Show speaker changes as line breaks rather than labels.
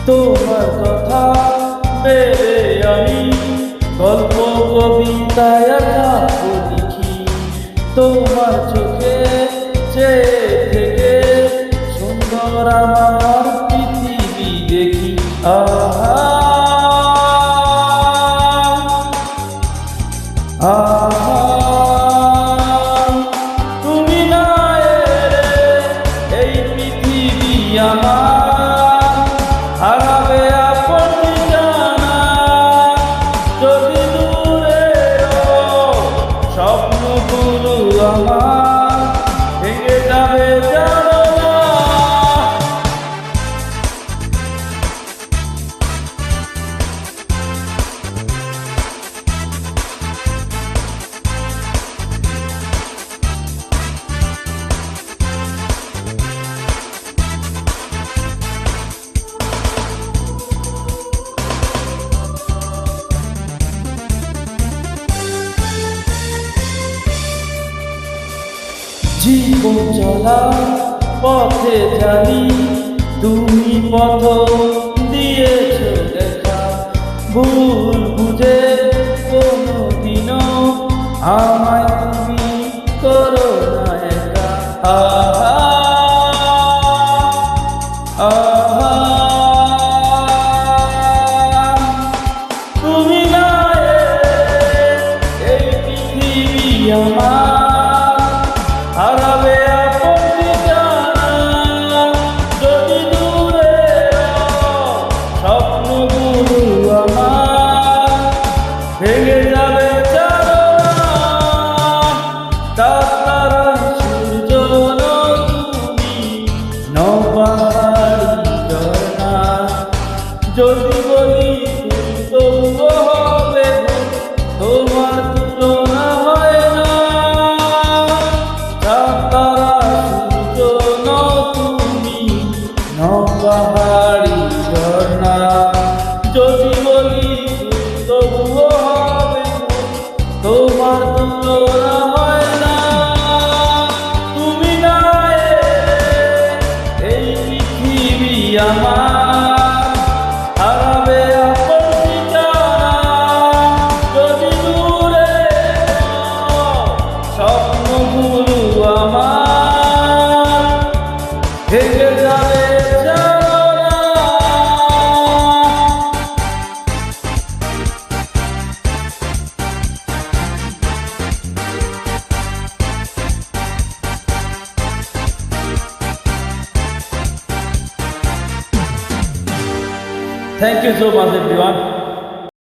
তোমার কথা ভেবে আমি গল্প কবিতায় লিখি। তোমার চোখে চেয়ে থেকে সুন্দর আমার পৃথিবী দেখি। আহা আহা তুমি না এলে এই পৃথিবী আমার হারাবে আপন জানা। যদি দূরে স্বপ্নগুলো আমার ভেঙে যাবে জানো না। জীবন চলা পথে জানি তুমি পথ দিয়েছ দেখা। ভুল বুঝে কোনোদিনও আমায় তুমি করো না একা। আহা আহা তুমি না এই পৃথিবী আমার হারাবে আপন জানা। যদি দূরে স্বপ্নগুলো আমার ভেঙে যাবে জানো না। তারা সূর্য তুমি নবাড়ি ঝরনা। যদি বলি তবুও হবে তোমার তুলনা হয় না। নবাড়ি ঝরনা। যদি বলি তবুও হবে তোমার তুলনা হয় না। তুমি না এই পৃথিবী আমার হারাবে আপন জানা। যদি দূরে স্বপ্নগুলো আমার ভেঙে যাবে জানো না। Thank you so much everyone.